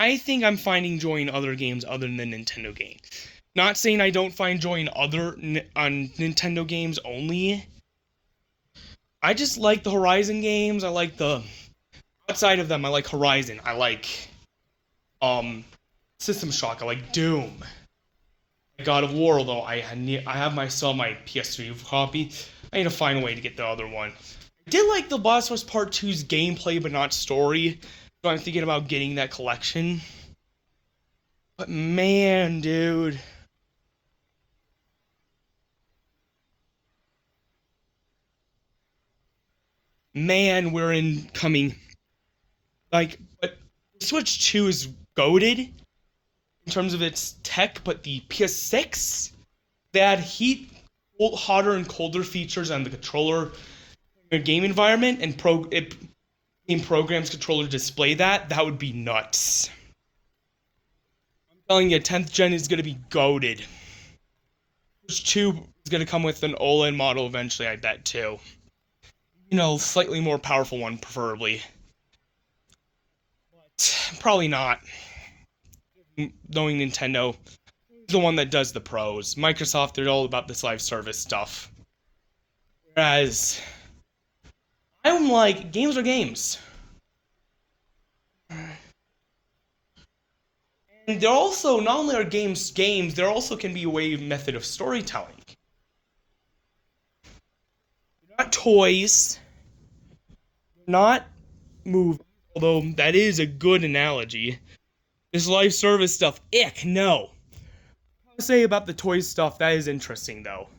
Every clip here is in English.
I think I'm finding joy in other games other than Nintendo games. Not saying I don't find joy in on Nintendo games only. I just like the Horizon games. I like the outside of them. I like Horizon. I like um System Shock. I like Doom. God of War. Although I have myself my PS3 copy. I need to find a way to get the other one. I did like the Last of Us Part 2's gameplay, but not story. So I'm thinking about getting that collection. But man, dude. Man, we're in coming. Like, but Switch 2 is goated in terms of its tech, but the PS6, they had hotter and colder features on the controller game environment, and game programs controller display that would be nuts. I'm telling you, 10th gen is going to be goated. Switch 2 is going to come with an OLED model eventually, I bet, too. Slightly more powerful one, preferably. But probably not. Knowing Nintendo, the one that does the pros. Microsoft, they're all about this live service stuff. Whereas, I'm like, games are games. And they're also, not only are games games, there also can be a way method of storytelling. Not toys, not movies, although that is a good analogy. This live service stuff, ick, no. To say about the toy stuff, that is interesting though.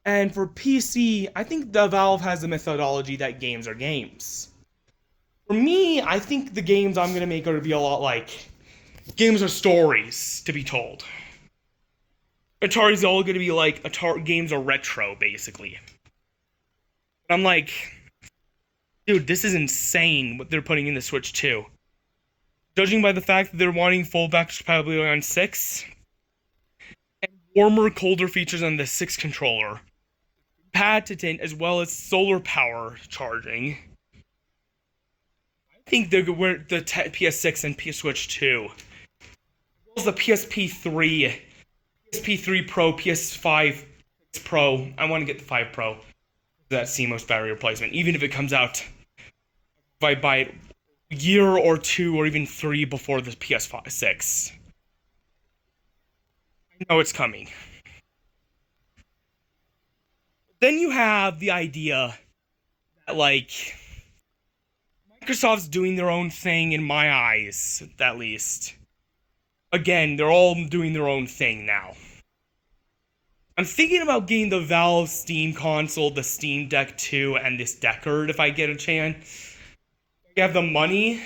And for PC, I think the Valve has the methodology that games are games. For me, I think the games I'm gonna make are gonna be a lot like games are stories to be told. Atari's all gonna be like Atari games are retro, basically. I'm like, dude, this is insane what they're putting in the Switch 2. Judging by the fact that they're wanting full backwards compatibility on 6, and warmer, colder features on the 6 controller, patented as well as solar power charging. I think they're the PS6 and PS Switch 2, as well as the PSP3 Pro, PS5 Pro. I want to get the 5 Pro. That CMOS battery replacement, even if it comes out if I buy it a year or 2 or even 3 before the PS6. I know it's coming. Then you have the idea that, like, Microsoft's doing their own thing in my eyes, at least. Again, they're all doing their own thing now. I'm thinking about getting the Valve Steam console, the Steam Deck 2, and this Deckard if I get a chance. If I have the money, I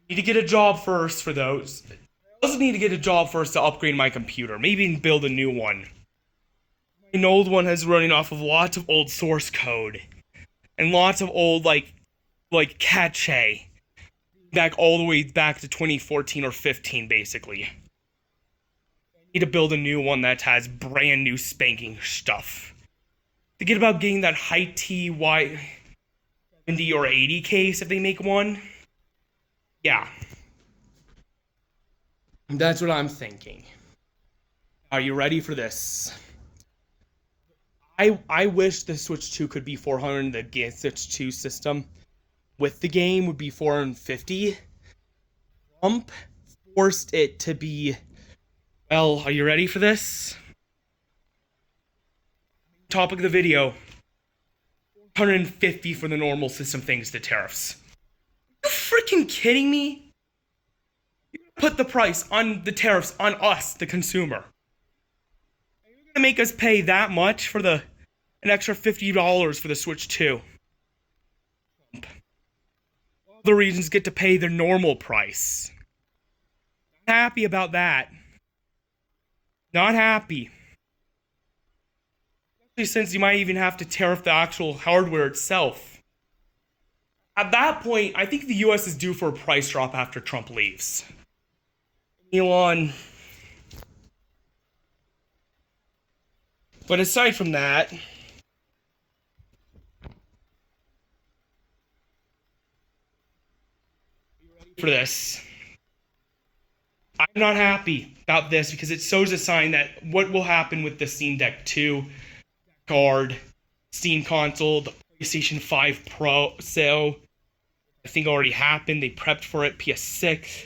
need to get a job first for those. I also need to get a job first to upgrade my computer, maybe even build a new one. My old one has running off of lots of old source code and lots of old like cache back all the way back to 2014 or 15 basically. I need to build a new one that has brand new spanking stuff. Forget about getting that high TY 70 or 80 case if they make one. Yeah. That's what I'm thinking. Are you ready for this? I wish the Switch 2 could be 400. The Switch 2 system with the game would be 450. Trump forced it to be. Well, are you ready for this? Topic of the video: 150 for the normal system thanks to tariffs. Are you freaking kidding me? Put the price on the tariffs on us, the consumer. You're gonna make us pay that much for an extra $50 for the Switch 2. Other regions get to pay their normal price. Not happy about that. Not happy. Especially since you might even have to tariff the actual hardware itself. At that point, I think the US is due for a price drop after Trump leaves. Elon. But aside from that, for this, I'm not happy about this because it shows a sign that what will happen with the Steam Deck 2 card, Steam console, the PlayStation 5 Pro sale, I think already happened. They prepped for it. PS6,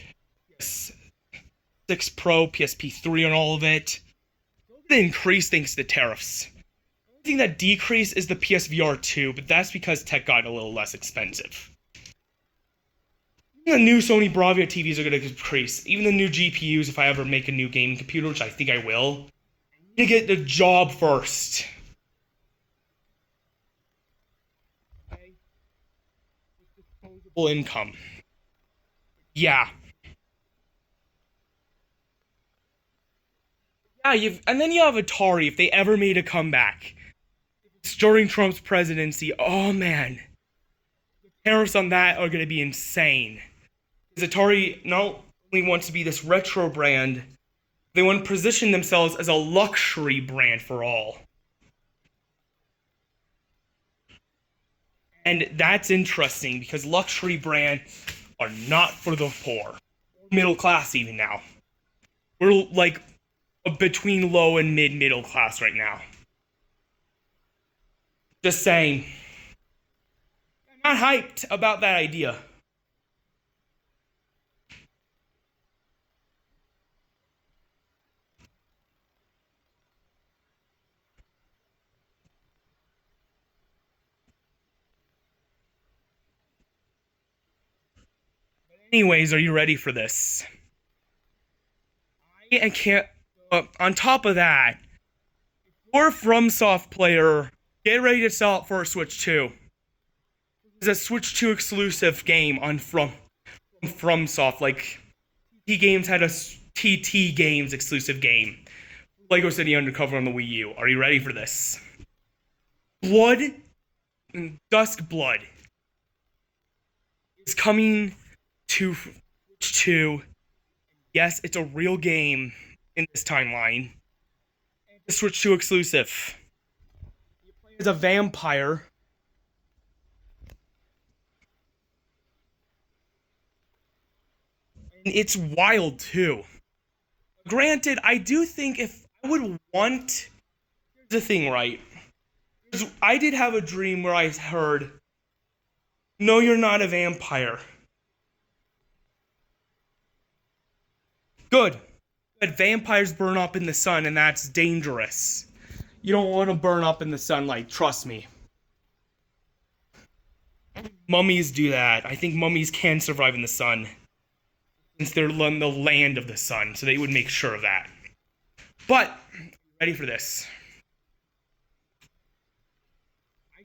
PS6 Pro, PSP3 on all of it. They increased thanks to the tariffs. The only thing that decreased is the PSVR 2, but that's because tech got a little less expensive. Even the new Sony Bravia TVs are going to decrease. Even the new GPUs, if I ever make a new gaming computer, which I think I will, I need to get the job first. Disposable income. Yeah. Yeah, and then you have Atari if they ever made a comeback. It's during Trump's presidency. Oh man. The tariffs on that are going to be insane. Because Atari not only wants to be this retro brand, they want to position themselves as a luxury brand for all. And that's interesting because luxury brands are not for the poor. Middle class even now. We're like between low and middle class right now. Just saying. I'm not hyped about that idea. Anyways, are you ready for this? I can't. On top of that, you're a FromSoft player. Get ready to sell it for a Switch 2. It's a Switch 2 exclusive game on FromSoft. Like, T Games had a TT Games exclusive game. Lego City Undercover on the Wii U. Are you ready for this? Blood, Duskblood is coming to Switch 2. Yes, it's a real game in this timeline. It's Switch 2 exclusive. It's a vampire. And it's wild too. Granted, I do think if I would want. Here's the thing, right? I did have a dream where I heard, no, you're not a vampire. Good. But vampires burn up in the sun, and that's dangerous. You don't want to burn up in the sunlight, trust me. Mummies do that. I think mummies can survive in the sun. Since they're in the land of the sun, so they would make sure of that. But, ready for this.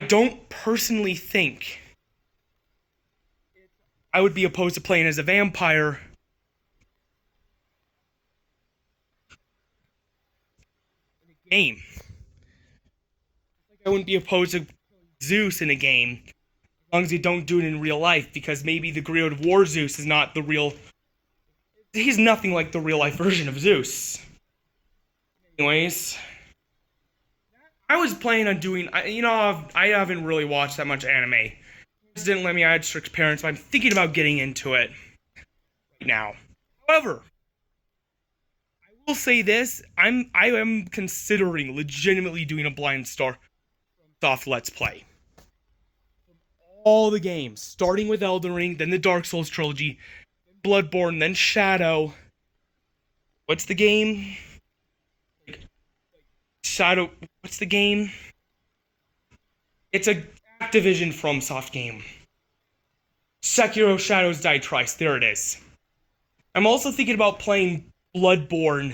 I don't personally think I would be opposed to playing as a vampire. In a game. I wouldn't be opposed to Zeus in a game, as long as you don't do it in real life, because maybe the God of War Zeus is not the real. He's nothing like the real life version of Zeus. Anyways, I was planning on doing. I haven't really watched that much anime. Just didn't let me. I had strict parents, but I'm thinking about getting into it right now. However, I will say this: I am considering legitimately doing a blind star soft Let's Play. All the games, starting with Elden Ring, then the Dark Souls trilogy, Bloodborne, then Shadow. What's the game? Shadow. What's the game? It's a Activision FromSoft game. Sekiro Shadows Die Twice. There it is. I'm also thinking about playing Bloodborne.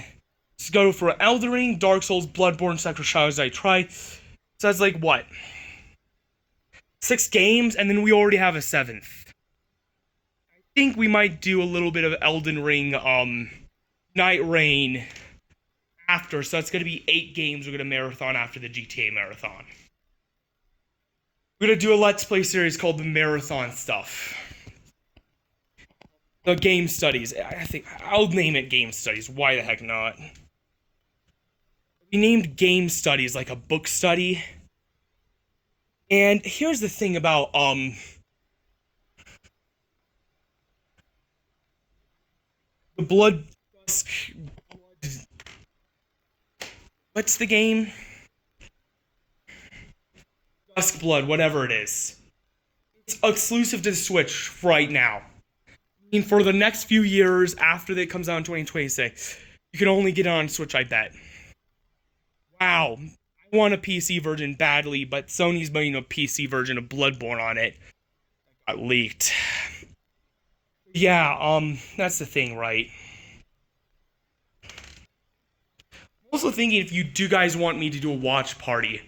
Let's go for Elden Ring, Dark Souls, Bloodborne, Sekiro Shadows Die Twice. So that's like what? 6 games, and then we already have a 7th. I think we might do a little bit of Elden Ring, Night Rain after, so that's going to be 8 games we're going to marathon after the GTA marathon. We're going to do a Let's Play series called the Marathon Stuff. The Game Studies. I think I'll name it Game Studies. Why the heck not? We named Game Studies like a book study. And here's the thing about, the Blood what's the game? Duskblood, whatever it is. It's exclusive to the Switch right now. I mean, for the next few years after it comes out in 2026, you can only get it on Switch, I bet. Wow. I want a PC version badly, but Sony's making a PC version of Bloodborne on it. Got leaked. Yeah, that's the thing, right? I'm also thinking if you do guys want me to do a watch party,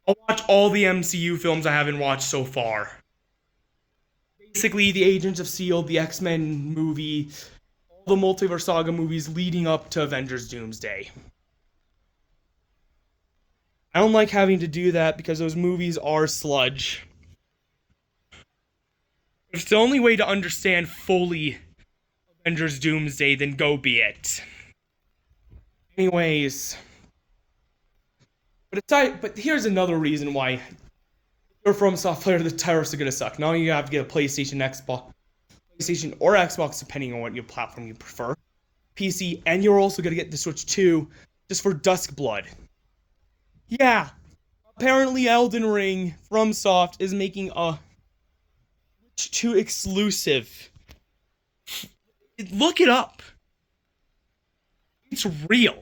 I'll watch all the MCU films I haven't watched so far. Basically, the Agents of S.H.I.E.L.D., the X-Men movie, all the Multiverse Saga movies leading up to Avengers Doomsday. I don't like having to do that because those movies are sludge. If it's the only way to understand fully Avengers Doomsday, then go be it. Anyways, but here's another reason why you're from a soft player, the Tarifs are gonna suck. Now you have to get a PlayStation or Xbox, depending on what your platform you prefer, PC, and you're also gonna get the Switch 2 just for Duskblood. Yeah, apparently Elden Ring from Soft is making a Switch 2 exclusive. Look it up. It's real.